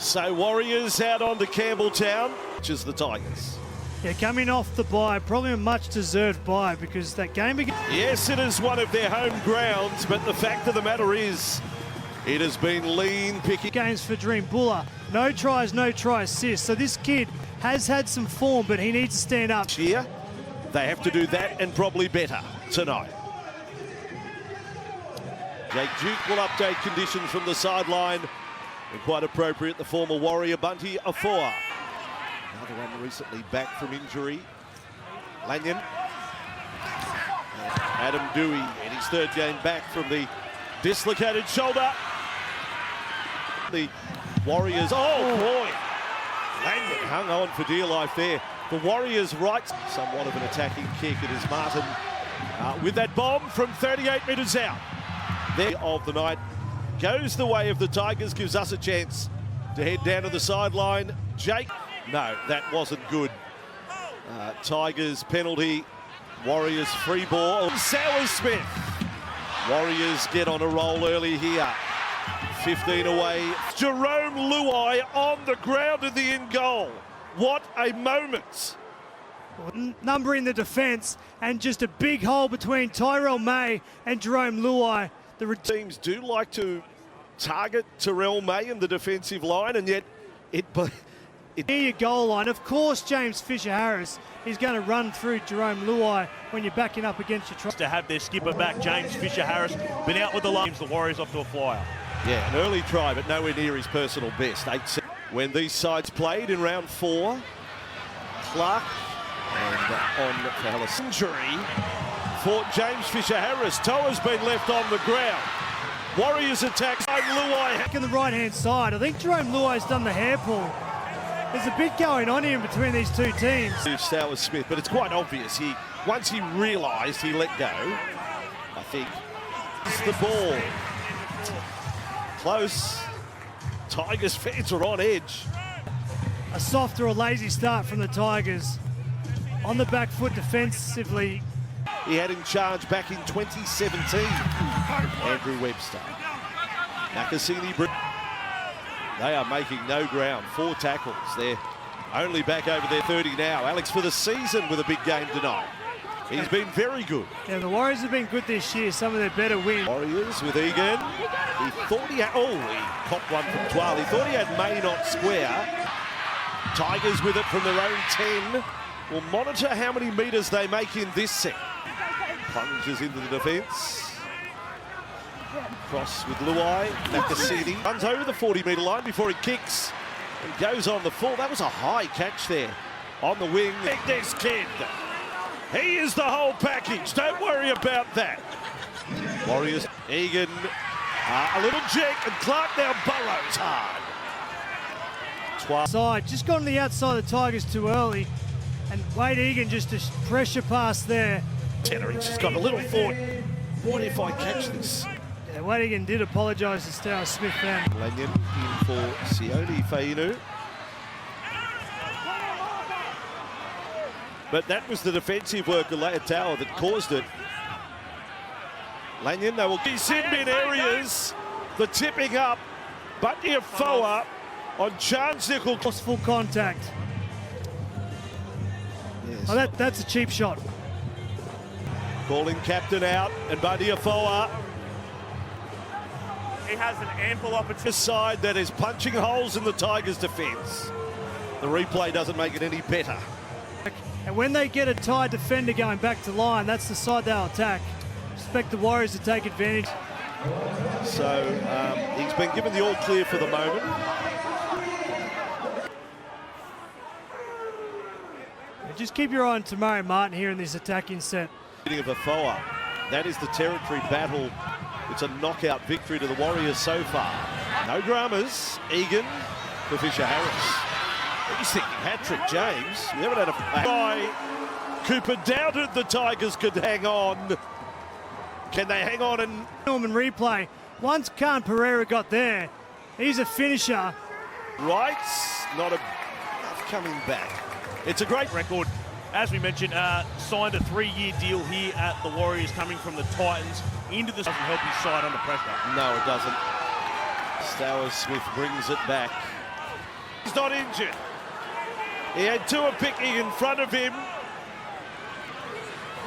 So Warriors out on to Campbelltown, which is the Tigers. Yeah, coming off the bye, probably a much-deserved bye because that game began. Yes, it is one of their home grounds, but the fact of the matter is, it has been lean picking. Games for Dream Buller. No tries, no try assists. So this kid has had some form, but he needs to stand up. Here, they have to do that and probably better tonight. Jake Duke will update conditions from the sideline. And quite appropriate, the former Warrior Bunty Afoa. Another one recently back from injury. Lanyon. And Adam Dewey in his third game back from the dislocated shoulder. The Warriors, oh boy! Lanyon hung on for dear life there. The Warriors right, somewhat of an attacking kick. It is Martin with that bomb from 38 metres out. There of the night goes the way of the Tigers, gives us a chance to head down to the sideline. Jake, no, that wasn't good. Tigers penalty, Warriors free ball. Smith. Warriors get on a roll early here. 15 away. Jerome Luai on the ground in the in goal. What a moment. Number in the defence and just a big hole between Tyrell May and Jerome Luai. The teams do like to target Tyrell May in the defensive line, and yet near your goal line. Of course, James Fisher-Harris is going to run through Jerome Luai when you're backing up against your try. To have their skipper back, James Fisher-Harris, been out with the Lions, the Warriors off to a flyer. Yeah, an early try, but nowhere near his personal best. 8-7. When these sides played in round 4, Clark and on for Alice. Injury for James Fisher-Harris. Toe has been left on the ground. Warriors attack. Luai back in the right-hand side. I think Jerome Luai's done the hair pull. There's a bit going on here between these two teams. Stowers Smith, but it's quite obvious. Once he realised, he let go. I think it's the ball. Close. Tigers fans are on edge. A soft or a lazy start from the Tigers. On the back foot defensively. He had in charge back in 2017. Andrew Webster. Nakasini. They are making no ground. 4 tackles. They're only back over their 30 now. Alex for the season with a big game tonight. He's been very good. Yeah, the Warriors have been good this year. Some of their better wins. Warriors with Egan. He thought he had... Oh, he popped one from Twal. He thought he had Maynot square. Tigers with it from their own 10. We'll monitor how many metres they make in this set. Plunges into the defence. Cross with Luai. Nakasini runs over the 40-metre line before he kicks and goes on the full. That was a high catch there on the wing. This kid. He is the whole package. Don't worry about that. Warriors. Egan. A little jig, and Clark now burrows hard. Side just got on the outside of the Tigers too early, and Wade Egan just a pressure pass there. Tennerich has got a little thought. What if I catch this? Yeah, Wade Egan did apologise to Stowers Smith then. Lanyon in for Sione Fainu. But that was the defensive work of Leitao that caused it. Lanyon, they will be in areas. The tipping up. Bunty Afoa on Chance Nickel. Full contact. Yes. Oh, that's a cheap shot. Calling captain out, and Bunty Afoa. He has an ample opportunity. Side that is punching holes in the Tigers' defence. The replay doesn't make it any better. And when they get a tied defender going back to line, that's the side they'll attack. Expect the Warriors to take advantage. So he's been given the all clear for the moment. Just keep your eye on Tamari Martin here in this attacking set. Of Afoa. That is the territory battle. It's a knockout victory to the Warriors so far. No dramas. Egan for Fisher-Harris. He's thinking hat-trick, James. We haven't had a... Cooper doubted the Tigers could hang on. Can they hang on and... Norman replay. Once Khan Pereira got there, he's a finisher. Right, not enough coming back. It's a great record. As we mentioned, signed a 3-year deal here at the Warriors, coming from the Titans into the... Doesn't help his side under pressure. No, it doesn't. Stowers Smith brings it back. He's not injured. He had Tua Pickney in front of him.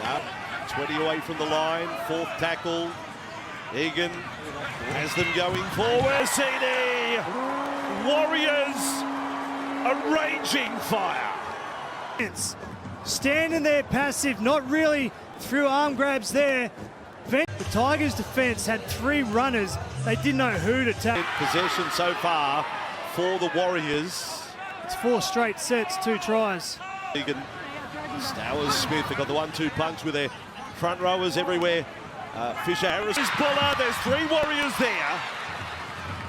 No, 20 away from the line, fourth tackle. Egan has them going forward. CD, Warriors are raging fire. It's standing there passive, not really through arm grabs there. The Tigers' defence had 3 runners. They didn't know who to tackle. Possession so far for the Warriors. It's 4 straight sets, 2 tries. Egan, Stowers, Smith, they've got the 1-2 punch with their front rowers everywhere. Fisher Harris is Buller. There's 3 Warriors there.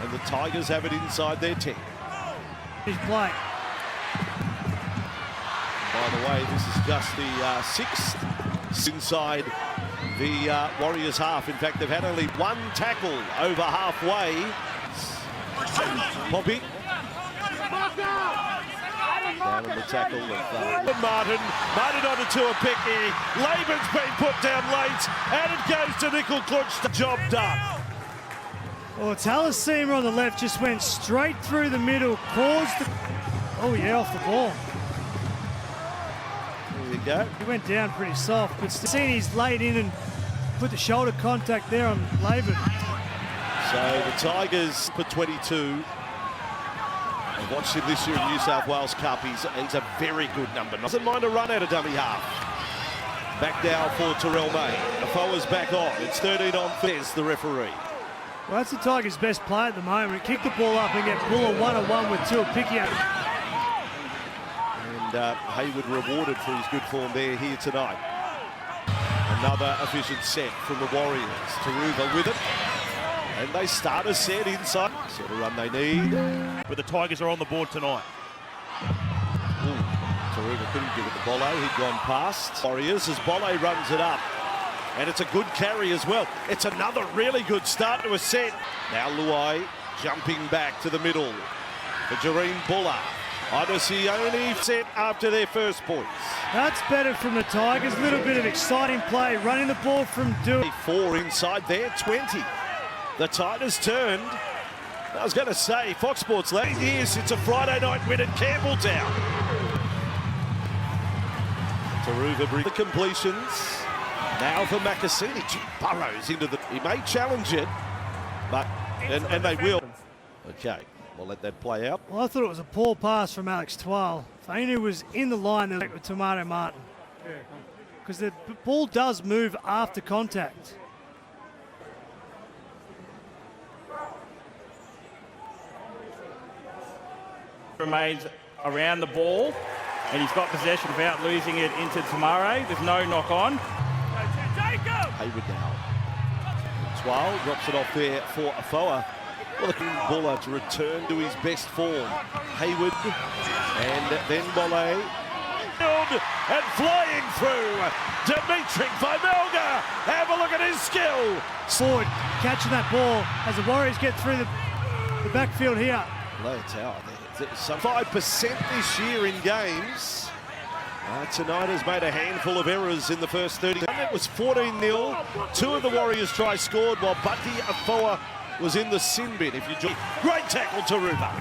And the Tigers have it inside their 10. His play. By the way, this is just the 6th inside the Warriors half. In fact, they've had only 1 tackle over halfway. Poppy. Down on the tackle of Martin. Martin on to Tua Pickney. Laban's been put down late, and it goes to Nickel Clutch. Job done. Well, Talaseema on the left just went straight through the middle, caused the... Oh, yeah, off the ball. There you go. He went down pretty soft, but seeing he's laid in and put the shoulder contact there on Laban. So the Tigers for 22. I've watched him this year in New South Wales Cup. He's a very good number. Doesn't mind a run out of dummy half. Back down for Terrell May. Afoa's back on. It's 13 on 30, the referee. Well, that's the Tigers' best play at the moment. Kick the ball up and get Buller 1-on-1 with Tua Pickney. And Hayward rewarded for his good form there here tonight. Another efficient set from the Warriors. Taruva with it. And they start a set inside. Sort of run they need. But the Tigers are on the board tonight. Taruva couldn't give it to Bolle. He'd gone past Warriors as Bolle runs it up. And it's a good carry as well. It's another really good start to a set. Now Luai jumping back to the middle for Jareen Buller. Odysseone set after their first points. That's better from the Tigers. A little bit of exciting play, running the ball from Dewey. 4 inside there, 20. The Tigers turned. I was going to say, Fox Sports late years, it's a Friday night win at Campbelltown. Taruva brings the completions. Now for Makasini. Burrows into the... He may challenge it, but... And they will. Okay, we'll let that play out. Well, I thought it was a poor pass from Alex Twal. If I knew was in the line there with Tomato Martin. Because the ball does move after contact. Remains around the ball, and he's got possession without losing it into Tamare. There's no knock on. Hayward now. Twal drops it off there for Afoa. Well, looking Buller to return to his best form. Hayward and then Bolle. And flying through, Dimitri Vimelga. Have a look at his skill. Forward, catching that ball as the Warriors get through the backfield here. Low tower there. Some 5% this year in games. Tonight has made a handful of errors in the first 30. It was 14-0. 2 of the Warriors tries scored while Bunty Afoa was in the sin bin. If you join, great tackle to Ruba.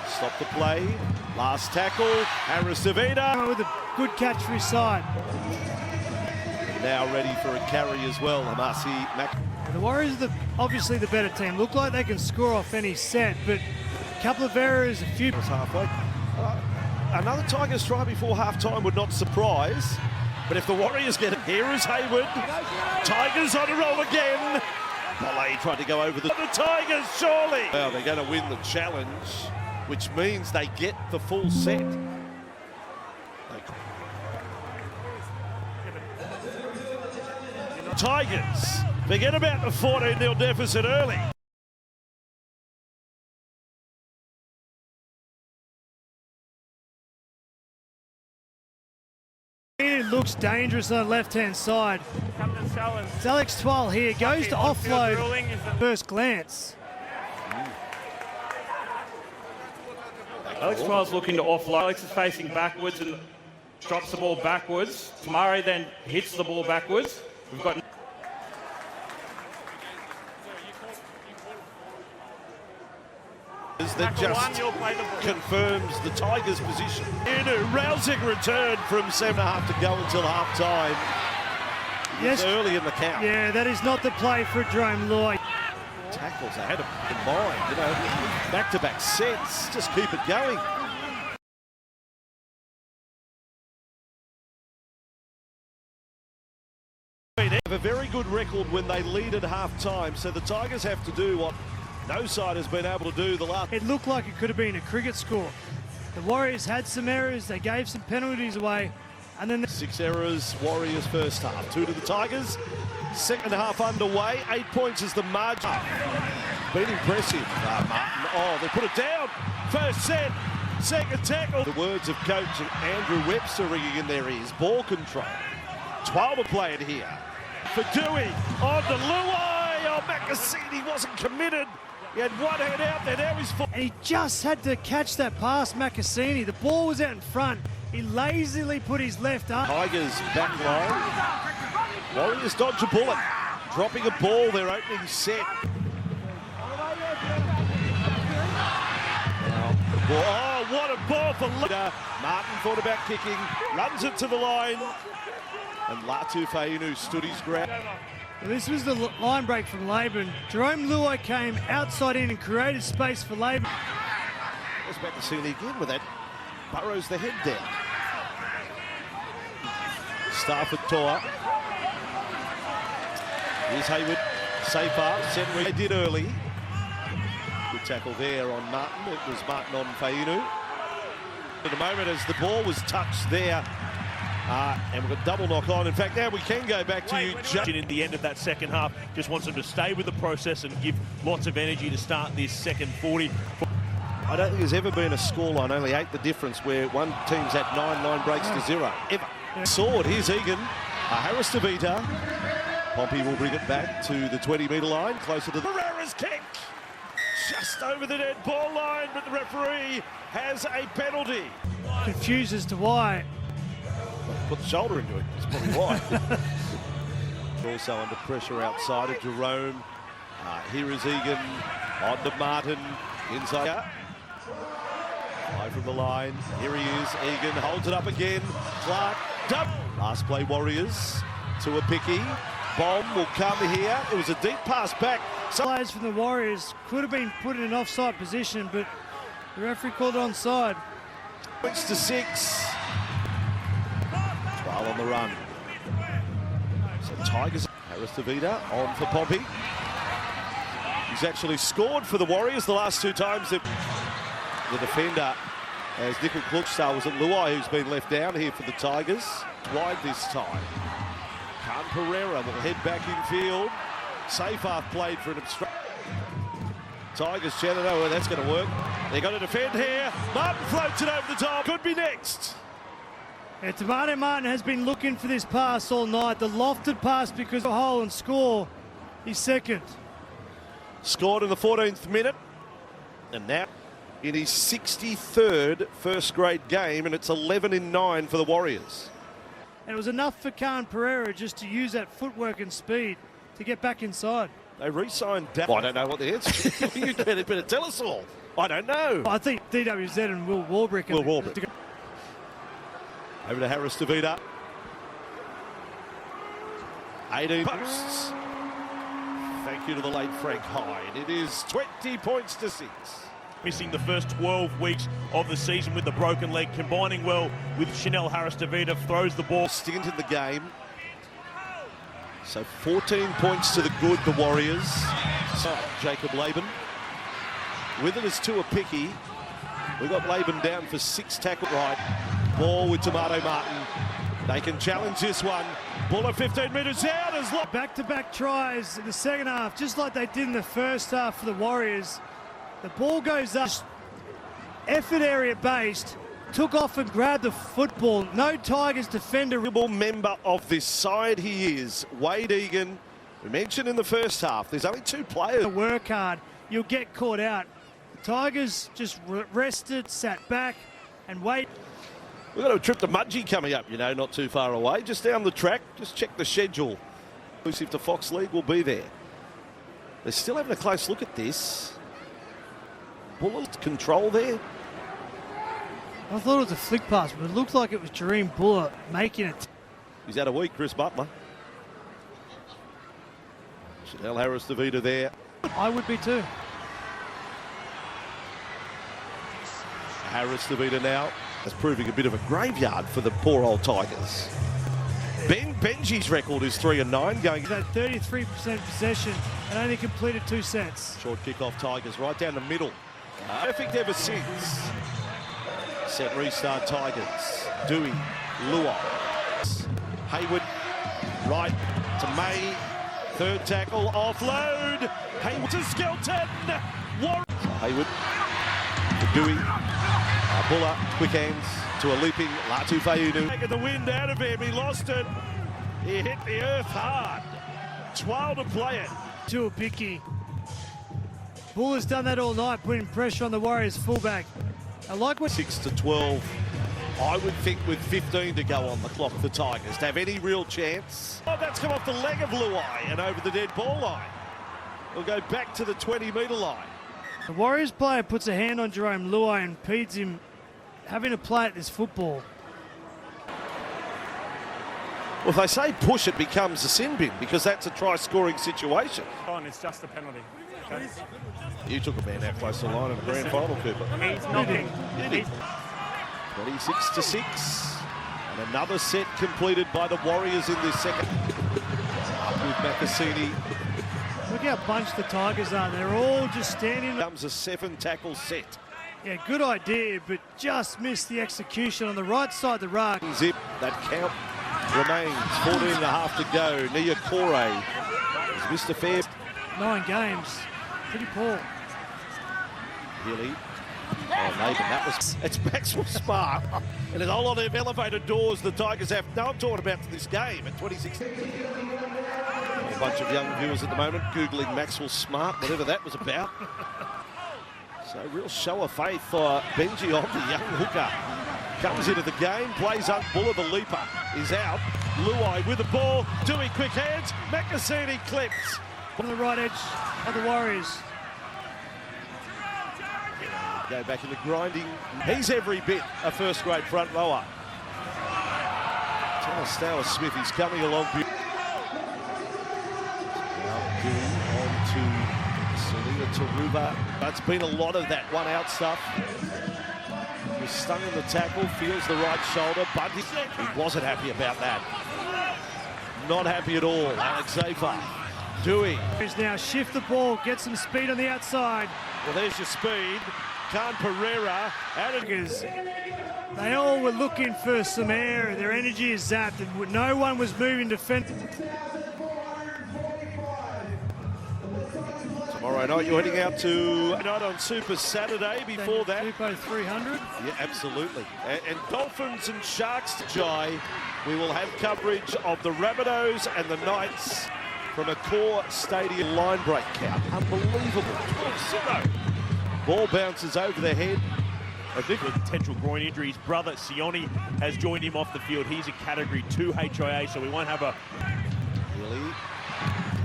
Stop the play. Last tackle. Harris Davida with a good catch for his side. Now ready for a carry as well. Amasi Mac. The Warriors are obviously the better team. Look like they can score off any set, but a couple of errors, a few. Halfway. Another Tigers try before half-time would not surprise. But if the Warriors get it, here is Hayward. Tigers on a roll again. Bolle tried to go over the Tigers, surely. Well, they're going to win the challenge, which means they get the full set. Tigers, forget about the 14-0 deficit early. It looks dangerous on the left-hand side. It's Alex Twal here, goes to offload first glance. Alex Twal's looking to offload. Alex is facing backwards and drops the ball backwards. Tamare then hits the ball backwards. We've got... that just confirms the Tigers' position. In a rousing return from 7.5 to go until half-time. Yes. It's early in the count. Yeah, that is not the play for Jerome Lloyd. Tackles ahead of in mind, you know, back-to-back sets, just keep it going. They have a very good record when they lead at half-time, so the Tigers have to do what no side has been able to do the last. It looked like it could have been a cricket score. The Warriors had some errors, they gave some penalties away, and then 6 errors, Warriors first half, 2 to the Tigers. Second half underway, 8 points is the margin. Been impressive, Martin. Oh, they put it down. First set, second tackle. The words of coach Andrew Webster ringing in their ears. Ball control. 12 to play it here. For Dewey, on to Luai. Oh, Macassini wasn't committed. He had one hand out there, now he's full. and he just had to catch that pass, Macassini. The ball was out in front. He lazily put his left arm. Tigers back line. Warriors dodge a bullet. Dropping a ball, their opening set. Oh, what a ball for Martin thought about kicking, runs it to the line. And Latu Fainu stood his ground. This was the line break from Laban. Jerome Luai came outside in and created space for Laban. There's Macassini again with that. Burrows the head down. Stafford Toa. Here's Hayward. Safer. Centre they did early. Good tackle there on Martin. It was Martin on Fainu. At the moment as the ball was touched there. And we've got double knock on. In fact, now we can go back to you. In the end of that second half, just wants them to stay with the process and give lots of energy to start this second 40. I don't think there's ever been a scoreline, only 8 the difference, where one team's had 9 line breaks to 0. Ever. Sword, here's Egan. Harris to Vita. Pompey will bring it back to the 20-metre line, closer to the Herrera's kick. Just over the dead ball line, but the referee has a penalty. Confused as to why. Put the shoulder into it, that's probably why. Also under pressure outside of Jerome. Here is Egan, on to Martin, inside. High from the line, here he is, Egan holds it up again. Clark, dub. Last play Warriors to a picky. Bomb will come here. It was a deep pass back. Players from the Warriors could have been put in an offside position, but the referee called it onside. Points to 6. 12 on the run. So Tigers, Harris to Vida, on for Pompey. He's actually scored for the Warriors the last 2 times that the defender, as Nickel Klugstar, was at Luai, who's been left down here for the Tigers. Wide this time. Khan Pereira will head back in field. Seyfarth played for an obstruction. Tigers chatted, oh, well, that's going to work. They're going to defend here. Martin floats it over the top. Could be next. Yeah, Tomato Martin has been looking for this pass all night. The lofted pass because of a hole and score. He's second. Scored in the 14th minute. And now in his 63rd first-grade game, and it's 11 in 9 for the Warriors. And it was enough for Khan Pereira just to use that footwork and speed to get back inside. They re-signed I don't know what the answer is. You better tell us all. I don't know. I think DWZ and Will Warbrick. Will Warbrick. Over to Harris to Vida. 18 posts. Thank you to the late Frank Hyde. It is 20 points to 6. Missing the first 12 weeks of the season with the broken leg, combining well with Chanel Harris-Davida, throws the ball. Stint in the game. So 14 points to the good, the Warriors. So Jacob Laban. With it is Tua Picky. We got Laban down for 6 tackle right. Ball with Tomato Martin. They can challenge this one. Buller 15 metres out as back-to-back tries in the second half, just like they did in the first half for the Warriors. The ball goes up, effort area based, took off and grabbed the football. No Tigers defender. Member of this side he is, Wade Egan. We mentioned in the first half, there's only 2 players. Work hard, you'll get caught out. The Tigers just rested, sat back and wait. We've got a trip to Mudgee coming up, you know, not too far away. Just down the track, just check the schedule. Exclusive to Fox League, will be there. They're still having a close look at this. Buller's control there. I thought it was a flick pass, but it looked like it was Jareem Buller making it. He's had a week, Chris Butler. Chanel Harris-Tavita there. I would be too. Harris-Tavita now is proving a bit of a graveyard for the poor old Tigers. Benji's record is 3-9 going. He's had 33% possession and only completed 2 sets. Short kick-off Tigers right down the middle. Perfect ever since. Set restart Tigers. Dewey, Luai. Hayward right to May. Third tackle, offload. Hayward to Skelton. Hayward to Dewey. Buller, quick hands to a leaping Latu Fayunu. Taking the wind out of him, he lost it. He hit the earth hard. Twile to play it. To a picky. Buller's done that all night, putting pressure on the Warriors fullback. I like what 6-12. I would think with 15 to go on the clock, the Tigers to have any real chance. Oh, that's come off the leg of Luai and over the dead ball line. We'll go back to the 20-metre line. the Warriors player puts a hand on Jerome Luai and impedes him having a play at this football. Well, if they say push, it becomes a sin bin because that's a try-scoring situation. It's just a penalty. Okay. You took a man out close to the line in the grand final, Cooper. He's knocking. 26-6. And another set completed by the Warriors in this second. Up with Macassini. Look how bunched the Tigers are. They're all just standing. Comes a 7-tackle set. Yeah, good idea, but just missed the execution on the right side of the ruck. Zip, that count remains. 14 and a half to go. Nia Kore has missed a fair. 9 games. Pretty poor. Healy. Oh, Nathan, that was... It's Maxwell Smart. And there's a whole lot of elevated doors the Tigers have. No, I'm talking about this game at 26. A bunch of young viewers at the moment Googling Maxwell Smart, whatever that was about. So real show of faith for Benji on the young hooker. Comes into the game, plays up. Buller, the leaper, is out. Luai with the ball. Dewey, quick hands. Macassini clips. On the right edge of the Warriors. Go back into grinding. He's every bit a first-grade front rower. Thomas Stower-Smith, he's coming along. Now Dewey on to Selena Taruba. That's been a lot of that one-out stuff. He was stung in the tackle, feels the right shoulder, but he wasn't happy about that. Not happy at all. Alex Zafer. Dewey. He's now shift the ball, get some speed on the outside. Well, there's your speed. Khan Pereira. They all were looking for some air. Their energy is zapped, and no one was moving defense. Tomorrow night, you're heading out to night on Super Saturday. Before that, Super 300. Yeah, absolutely. And Dolphins and Sharks, Jai. We will have coverage of the Rabbitohs and the Knights from a core stadium line break count. Unbelievable. 12-0. Ball bounces over the head. I think with potential groin injury, his brother Sione has joined him off the field. He's a Category 2 HIA, so we won't have a... Really?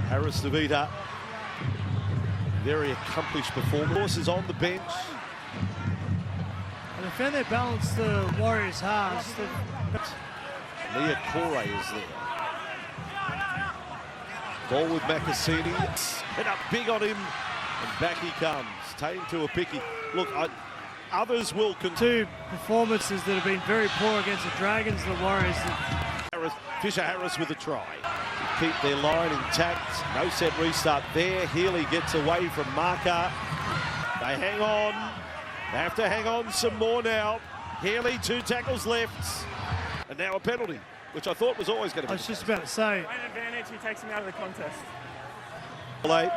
Harris-Tavita. Very accomplished performer. Horses on the bench. And they found their balance, the Warriors halves. Nia Kore is there. Ball with Macassini. Hit up big on him. And back he comes. Taken to a picky. Look, others will continue. 2 performances that have been very poor against the Dragons, the Warriors. Fisher Harris with a try. Keep their line intact. No set restart there. Healy gets away from Marker. They hang on. They have to hang on some more now. Healy, 2 tackles left. And now a penalty, which I thought was always going to be. I was just about to say. An advantage, he takes him out of the contest. Late.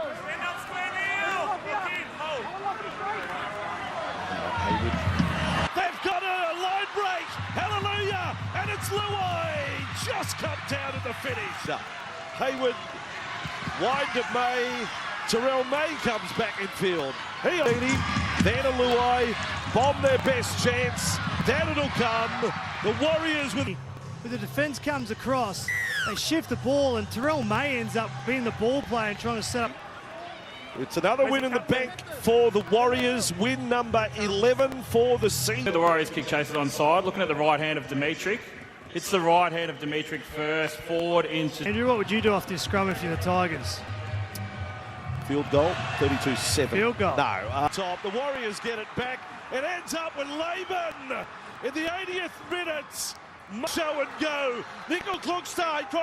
They've got a line break. Hallelujah. And it's Luai. Just cut down at the finish. Hayward, wide to May. Terrell May comes back in field. Then a Luai. Bomb their best chance. Down it'll come. The Warriors with The defence comes across. They shift the ball, and Terrell May ends up being the ball player and trying to set up. It's another win in the bank for the Warriors. Win number 11 for the season. The Warriors kick chases onside. Looking at the right hand of Dimitri. It's the right hand of Dimitri first, forward into... Andrew, what would you do off this scrum if you're the Tigers? Field goal, 32-7. Field goal. No. Top. The Warriors get it back. It ends up with Laban in the 80th minute. Show and go. Nickel Klugstad